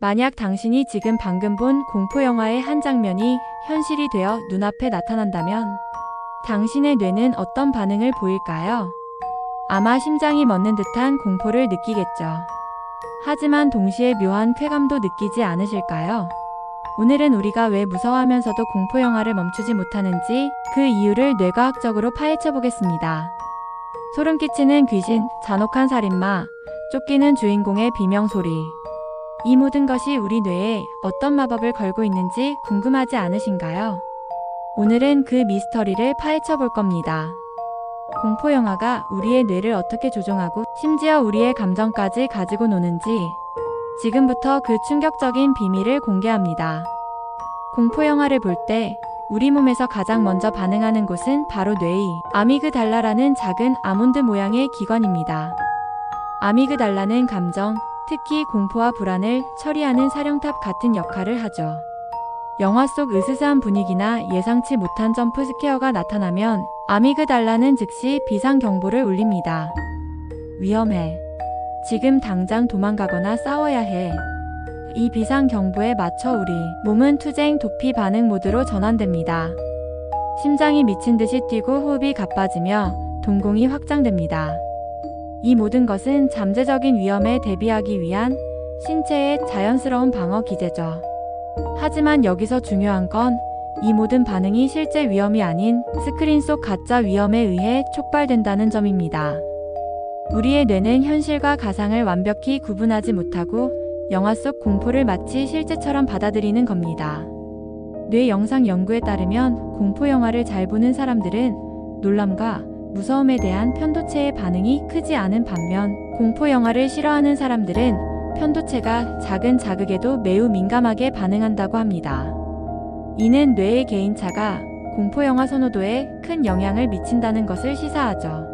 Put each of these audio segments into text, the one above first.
만약 당신이 지금 방금 본 공포영화의 한 장면이 현실이 되어 눈앞에 나타난다면 당신의 뇌는 어떤 반응을 보일까요? 아마 심장이 멎는 듯한 공포를 느끼겠죠. 하지만 동시에 묘한 쾌감도 느끼지 않으실까요? 오늘은 우리가 왜 무서워하면서도 공포영화를 멈추지 못하는지 그 이유를 뇌과학적으로 파헤쳐 보겠습니다. 소름 끼치는 귀신, 잔혹한 살인마, 쫓기는 주인공의 비명소리. 이 모든 것이 우리 뇌에 어떤 마법을 걸고 있는지 궁금하지 않으신가요? 오늘은 그 미스터리를 파헤쳐 볼 겁니다. 공포영화가 우리의 뇌를 어떻게 조종하고 심지어 우리의 감정까지 가지고 노는지 지금부터 그 충격적인 비밀을 공개합니다. 공포영화를 볼 때 우리 몸에서 가장 먼저 반응하는 곳은 바로 뇌의 아미그달라라는 작은 아몬드 모양의 기관입니다. 아미그달라는 감정, 특히 공포와 불안을 처리하는 사령탑 같은 역할을 하죠. 영화 속 으스스한 분위기나 예상치 못한 점프 스케어가 나타나면 아미그달라는 즉시 비상경보를 울립니다. 위험해. 지금 당장 도망가거나 싸워야 해. 이 비상경보에 맞춰 우리 몸은 투쟁 도피 반응 모드로 전환됩니다. 심장이 미친 듯이 뛰고 호흡이 가빠지며 동공이 확장됩니다. 이 모든 것은 잠재적인 위험에 대비하기 위한 신체의 자연스러운 방어 기제죠. 하지만 여기서 중요한 건 이 모든 반응이 실제 위험이 아닌 스크린 속 가짜 위험에 의해 촉발된다는 점입니다. 우리의 뇌는 현실과 가상을 완벽히 구분하지 못하고 영화 속 공포를 마치 실제처럼 받아들이는 겁니다. 뇌 영상 연구에 따르면 공포 영화를 잘 보는 사람들은 놀람과 무서움에 대한 편도체의 반응이 크지 않은 반면 공포 영화를 싫어하는 사람들은 편도체가 작은 자극에도 매우 민감하게 반응한다고 합니다. 이는 뇌의 개인차가 공포 영화 선호도에 큰 영향을 미친다는 것을 시사하죠.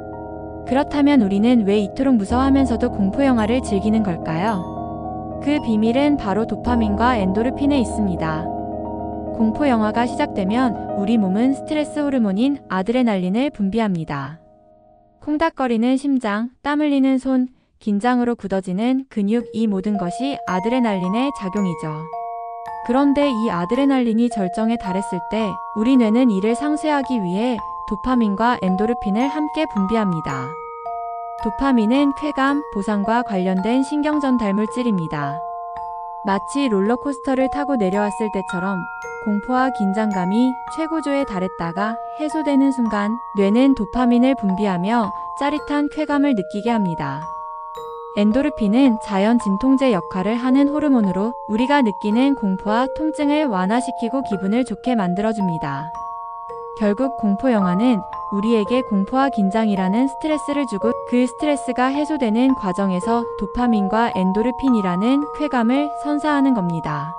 그렇다면 우리는 왜 이토록 무서워하면서도 공포 영화를 즐기는 걸까요? 그 비밀은 바로 도파민과 엔도르핀에 있습니다. 공포 영화가 시작되면 우리 몸은 스트레스 호르몬인 아드레날린을 분비합니다. 콩닥거리는 심장, 땀 흘리는 손, 긴장으로 굳어지는 근육, 이 모든 것이 아드레날린의 작용이죠. 그런데 이 아드레날린이 절정에 달했을 때 우리 뇌는 이를 상쇄하기 위해 도파민과 엔도르핀을 함께 분비합니다. 도파민은 쾌감, 보상과 관련된 신경전달 물질입니다. 마치 롤러코스터를 타고 내려왔을 때처럼 공포와 긴장감이 최고조에 달했다가 해소되는 순간 뇌는 도파민을 분비하며 짜릿한 쾌감을 느끼게 합니다. 엔도르핀은 자연 진통제 역할을 하는 호르몬으로 우리가 느끼는 공포와 통증을 완화시키고 기분을 좋게 만들어줍니다. 결국 공포 영화는 우리에게 공포와 긴장이라는 스트레스를 주고 그 스트레스가 해소되는 과정에서 도파민과 엔도르핀이라는 쾌감을 선사하는 겁니다.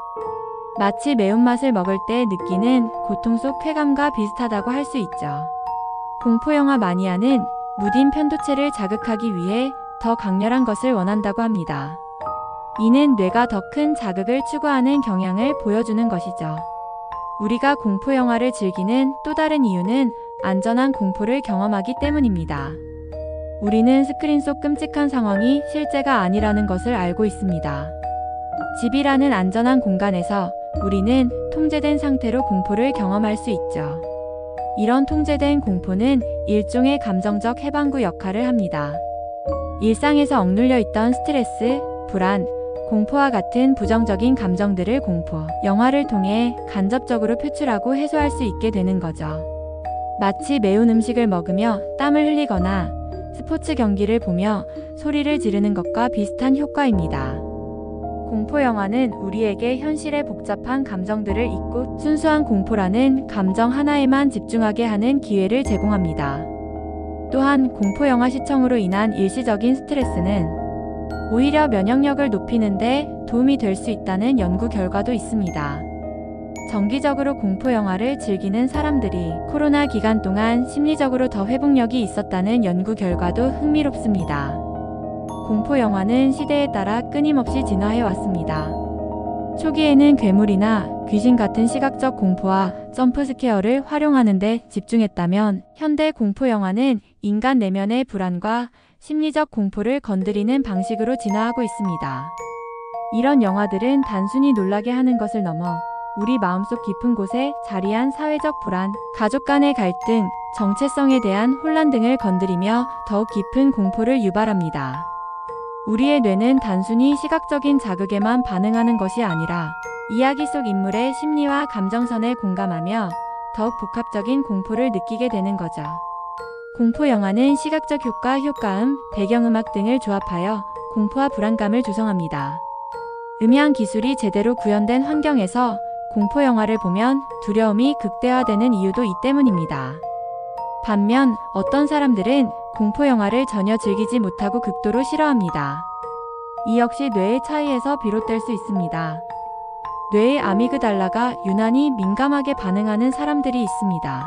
마치 매운맛을 먹을 때 느끼는 고통 속 쾌감과 비슷하다고 할 수 있죠. 공포 영화 마니아는 무딘 편도체를 자극하기 위해 더 강렬한 것을 원한다고 합니다. 이는 뇌가 더 큰 자극을 추구하는 경향을 보여주는 것이죠. 우리가 공포 영화를 즐기는 또 다른 이유는 안전한 공포를 경험하기 때문입니다. 우리는 스크린 속 끔찍한 상황이 실제가 아니라는 것을 알고 있습니다. 집이라는 안전한 공간에서 우리는 통제된 상태로 공포를 경험할 수 있죠. 이런 통제된 공포는 일종의 감정적 해방구 역할을 합니다. 일상에서 억눌려 있던 스트레스, 불안, 공포와 같은 부정적인 감정들을 공포 영화를 통해 간접적으로 표출하고 해소할 수 있게 되는 거죠. 마치 매운 음식을 먹으며 땀을 흘리거나 스포츠 경기를 보며 소리를 지르는 것과 비슷한 효과입니다. 공포 영화는 우리에게 현실의 복잡한 감정들을 잊고 순수한 공포라는 감정 하나에만 집중하게 하는 기회를 제공합니다. 또한 공포 영화 시청으로 인한 일시적인 스트레스는 오히려 면역력을 높이는 데 도움이 될 수 있다는 연구 결과도 있습니다. 정기적으로 공포 영화를 즐기는 사람들이 코로나 기간 동안 심리적으로 더 회복력이 있었다는 연구 결과도 흥미롭습니다. 공포 영화는 시대에 따라 끊임없이 진화해 왔습니다. 초기에는 괴물이나 귀신 같은 시각적 공포와 점프 스케어를 활용하는 데 집중했다면 현대 공포 영화는 인간 내면의 불안과 심리적 공포를 건드리는 방식으로 진화하고 있습니다. 이런 영화들은 단순히 놀라게 하는 것을 넘어 우리 마음속 깊은 곳에 자리한 사회적 불안, 가족 간의 갈등, 정체성에 대한 혼란 등을 건드리며 더욱 깊은 공포를 유발합니다. 우리의 뇌는 단순히 시각적인 자극에만 반응하는 것이 아니라 이야기 속 인물의 심리와 감정선에 공감하며 더욱 복합적인 공포를 느끼게 되는 거죠. 공포 영화는 시각적 효과, 효과음, 배경음악 등을 조합하여 공포와 불안감을 조성합니다. 음향 기술이 제대로 구현된 환경에서 공포 영화를 보면 두려움이 극대화되는 이유도 이 때문입니다. 반면 어떤 사람들은 공포 영화를 전혀 즐기지 못하고 극도로 싫어합니다. 이 역시 뇌의 차이에서 비롯될 수 있습니다. 뇌의 아미그달라가 유난히 민감하게 반응하는 사람들이 있습니다.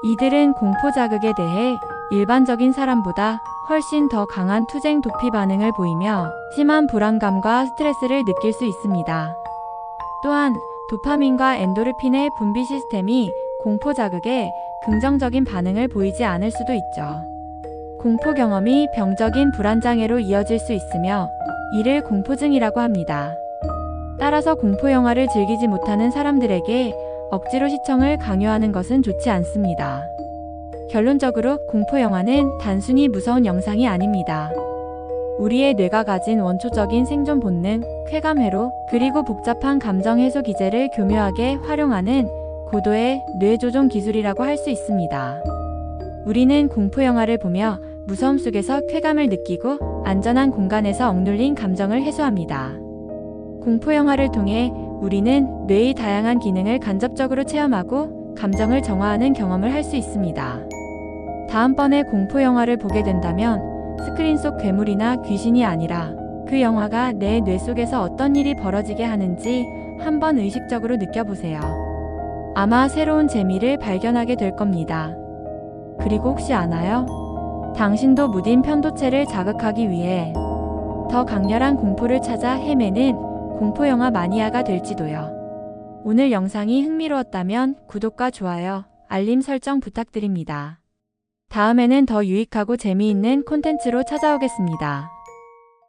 이들은 공포 자극에 대해 일반적인 사람보다 훨씬 더 강한 투쟁 도피 반응을 보이며 심한 불안감과 스트레스를 느낄 수 있습니다. 또한 도파민과 엔도르핀의 분비 시스템이 공포 자극에 긍정적인 반응을 보이지 않을 수도 있죠. 공포 경험이 병적인 불안장애로 이어질 수 있으며 이를 공포증이라고 합니다. 따라서 공포 영화를 즐기지 못하는 사람들에게 억지로 시청을 강요하는 것은 좋지 않습니다. 결론적으로 공포 영화는 단순히 무서운 영상이 아닙니다. 우리의 뇌가 가진 원초적인 생존 본능, 쾌감 회로, 그리고 복잡한 감정 해소 기제를 교묘하게 활용하는 고도의 뇌 조종 기술이라고 할 수 있습니다. 우리는 공포 영화를 보며 무서움 속에서 쾌감을 느끼고 안전한 공간에서 억눌린 감정을 해소합니다. 공포 영화를 통해 우리는 뇌의 다양한 기능을 간접적으로 체험하고 감정을 정화하는 경험을 할 수 있습니다. 다음번에 공포 영화를 보게 된다면 스크린 속 괴물이나 귀신이 아니라 그 영화가 내 뇌 속에서 어떤 일이 벌어지게 하는지 한번 의식적으로 느껴보세요. 아마 새로운 재미를 발견하게 될 겁니다. 그리고 혹시 아나요? 당신도 무딘 편도체를 자극하기 위해 더 강렬한 공포를 찾아 헤매는 공포영화 마니아가 될지도요. 오늘 영상이 흥미로웠다면 구독과 좋아요, 알림 설정 부탁드립니다. 다음에는 더 유익하고 재미있는 콘텐츠로 찾아오겠습니다.